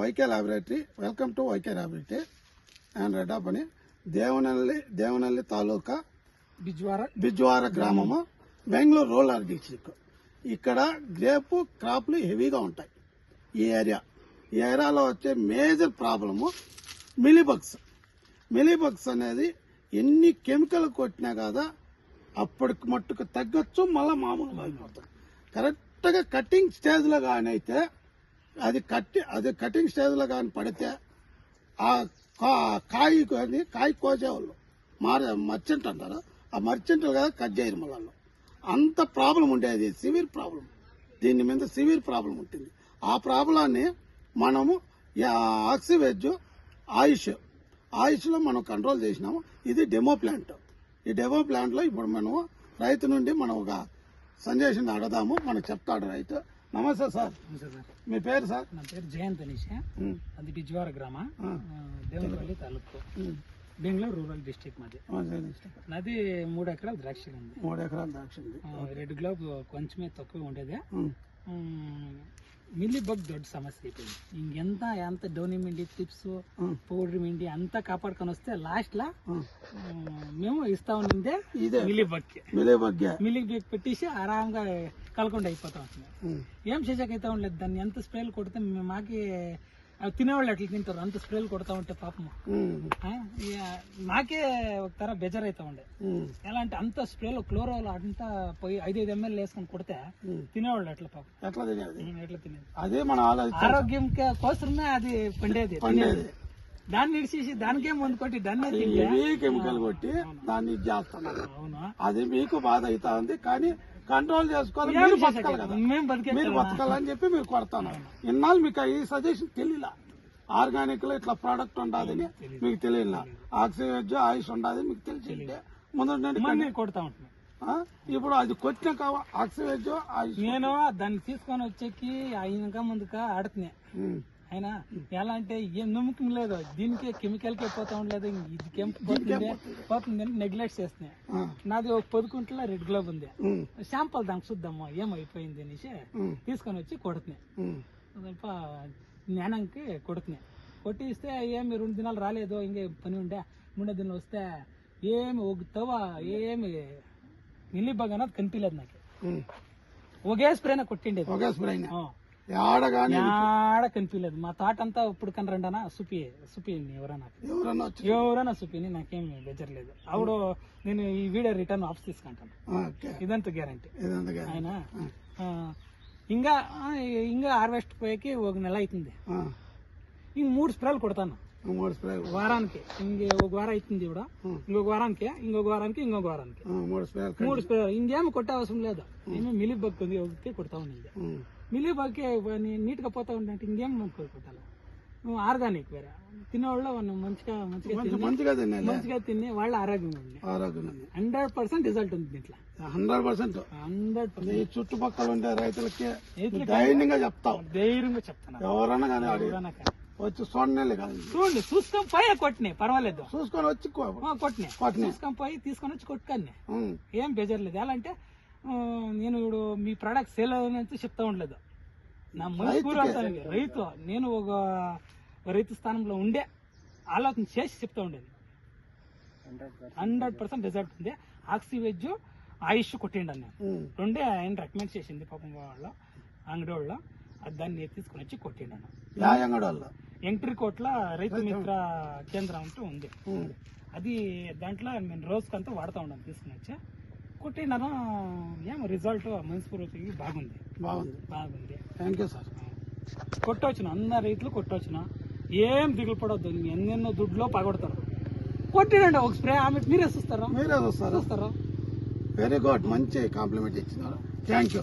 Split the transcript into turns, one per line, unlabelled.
YK laboratory. Welcome to YK laboratory and రెడ్డాపని. దేవనల్లి తాలూకా బిజ్వార గ్రామము, Bengaluru rural district. ఇక్కడ గ్రేపు క్రాప్లు హెవీగా ఉంటాయి. ఈ ఏరియాలో వచ్చే మేజర్ ప్రాబ్లము మిలీబగ్స్ అనేది ఎన్ని కెమికల్ కొట్టినా కదా అప్పటికి మట్టుకు తగ్గొచ్చు, మళ్ళీ మామూలుగా అయిపోతుంది. కరెక్ట్గా కటింగ్ స్టేజ్లో కానీ అయితే అది కటింగ్ స్టేజ్లో కానీ పడితే ఆ కాయ కోసేవాళ్ళు మర్చెంట్ అంటారు. ఆ మర్చెంట్లు కదా కట్ చేయరు మళ్ళీ. అంత ప్రాబ్లం ఉండేది, సివియర్ ప్రాబ్లం. దీని మీద సివియర్ ప్రాబ్లం ఉంటుంది. ఆ ప్రాబ్లాన్ని మనము ఆక్సివెజ్ ఆయుష్లో మనం కంట్రోల్ చేసినాము. ఇది డెమో ప్లాంట్. ఈ డెమో ప్లాంట్లో ఇప్పుడు మనము రైతు నుండి మనం ఒక సందేశం అడదాము. మనకు చెప్తాడు రైతు. నమస్తే సార్, మీ పేరు సార్?
నా పేరు జయంత్ అనేష్. అది బిజ్వార గ్రామ, దేవనపల్లి తాలూకు, బెంగళూరు రూరల్ డిస్ట్రిక్ట్ మాది. నాది 3 ఎకరాల ద్రాక్ష ఉంది. 3 ఎకరాల ద్రాక్ష ఉంది. రెడ్ గ్లోబ్ కొంచెమే తక్కువ ఉండేది. మిల్లీ బగ్ దొడ్డ సమస్య అయిపోయింది. ఎంత డోని మిండి టిప్స్ పౌడర్ మిండి అంతా కాపాడుకొని వస్తే లాస్ట్ లా మేము ఇస్తా ఉండే మిల్లీ బగ్ పెట్టేసి ఆరాంగా కలకుండా అయిపోతా ఉంటుంది. ఏం చేసాకైతే ఉండలేదు. దాన్ని ఎంత స్ప్రేలు కొడితే మాకి తినేవాళ్ళు ఎట్లా తింటారు, అంత స్ప్రేలు కొడతా ఉంటే పాపము నాకే ఒక తర బెజర్ అవుతా ఉండే. ఎలా అంటే అంత స్ప్రేలు క్లోరోల్ అంతా పోయి 5 ml వేసుకొని కొడితే తినేవాళ్ళు ఎట్లా పాపం ఎట్లా తినేది. అదే మన ఆరోగ్యం కోసమే అది పండేది. దాన్ని ఇడిచేసి దానికే ముందు కొట్టి దాన్ని
కెమికల్ కొట్టి దాన్ని చేస్తున్నారు. అది మీకు బాధ అవుతా ఉంది, కానీ కంట్రోల్ చేసుకోవాలి. మీరు బతకాలని చెప్పి మీరు కొడతాను. ఇన్నాళ్ళు మీకు ఈ సజెషన్ తెలియలా. ఆర్గానిక్ లో ఇట్లా ప్రోడక్ట్ ఉండదని మీకు తెలియలా. ఆక్సివెజ్ ఆయుష్ ఉండదు మీకు తెలిసి ముందు
కొడతా ఉంటున్నా.
ఇప్పుడు అది కొట్టినాక ఆక్సివెజ్ ఆయుష్
నేను దాన్ని తీసుకొని వచ్చేకి అయినాక ముందుక ఆడుతున్నాయి. అయినా ఎలా అంటే ఏం నమ్మకం లేదు, దీనికే కెమికల్ కే పోతా ఉండలేదు. ఇది పోతుంది నెగ్లెక్ట్ చేస్తున్నాయి. నాది ఒక 10 కుంటల రెడ్ గ్లోబ్ ఉంది. శాంపుల్ దానికి చూద్దాము ఏమైపోయింది అనేసి తీసుకొని వచ్చి కొడుతున్నాయి. జ్ఞానానికి కొడుతున్నాయి. కొట్టి ఇస్తే ఏమి 2 దినాలు రాలేదు, ఇంకే పని ఉండే 3వ దినాలు వస్తే ఏమి ఒగుతావా ఏమి మిల్లీ బగ్ అన్నది కనిపించలేదు నాకు. ఒకే స్ప్రేనా కొట్టిండేది. ఆడ కనిపించలేదు. మా తాట అంతా ఇప్పుడు కనరండానా సుపిని ఎవరైనా సుపిని నాకేం బెజర్లేదు. ఆవిడ నేను ఈ వీడియో రిటర్న్ ఆఫ్ తీసుకుంటాను. ఇదంతా గ్యారంటీ. ఆయన ఇంకా హార్వెస్ట్ పోయేకి 1 నెల అవుతుంది. ఇంక 3 స్ప్రేలు కొడతాను వారానికి. ఒక వారం అవుతుంది కూడా, ఇంకొక వారానికి 3 స్ప్రేలు. ఇంకేమి కొట్టే అవసరం లేదు. ఏమో మిల్లీ బగ్ ఉంది ఒకటి కొడతా ఉన్నది. మిల్లీ బగ్ నీట్ గా పోతా ఉంటే ఇంకేం కొట్టాలి. నువ్వు ఆర్గానిక్ వేరే తినేవాళ్ళు మంచిగా తిని వాళ్ళ ఆరోగ్యంగా ఉంది. 100% రిజల్ట్ ఉంది దీంట్లో.
100% చుట్టుపక్కల ఉండే రైతులకి ధైర్యంగా చెప్తాను. ఎవరైనా కానీ వచ్చి చూడండి
చూసుకొని పోయి కొట్టినాయి, పర్వాలేదు.
చూసుకొని వచ్చి
చూసుకొని పోయి తీసుకొని వచ్చి కొట్టుకొని ఏం బెజర్లేదు. ఎలా అంటే నేను ఇప్పుడు మీ ప్రోడక్ట్ సేల్ అని చెప్తా ఉండలేదు. నా మనస్ఫూర్ రైతు, నేను ఒక రైతు స్థానంలో ఉండే ఆలోచన చేసి చెప్తా ఉండేది. 100% రిజల్ట్ ఉంది. ఆక్సివెజ్ ఆయుష్ కొట్టిండి అన్న 2 ఆయన రికమెండ్ చేసింది పాపం వాళ్ళ అంగడి వాళ్ళు. దాన్ని తీసుకుని వచ్చి కొట్టిండి అన్న. ఎంట్రీ కోట్ల రైతు మిత్ర కేంద్రం అంటూ ఉంది. అది దాంట్లో నేను రోజుకంతా వాడుతూ ఉన్నాను. తీసుకుని వచ్చి కొట్టినాను. ఏమో రిజల్ట్ మనస్ఫూర్తికి బాగుంది.
Thank you sir.
కొట్టవచ్చును, అన్న రైతులు కొట్టవచ్చును. ఏం దిగులు పడవద్దు. ఎన్నెన్నో దుడ్లో పగొడతారు. కొట్టినండి ఒక స్ప్రే. ఆమె మీరే చూస్తారా?
వెరీ గుడ్, మంచి కాంప్లిమెంట్ ఇచ్చినారు. Thank you.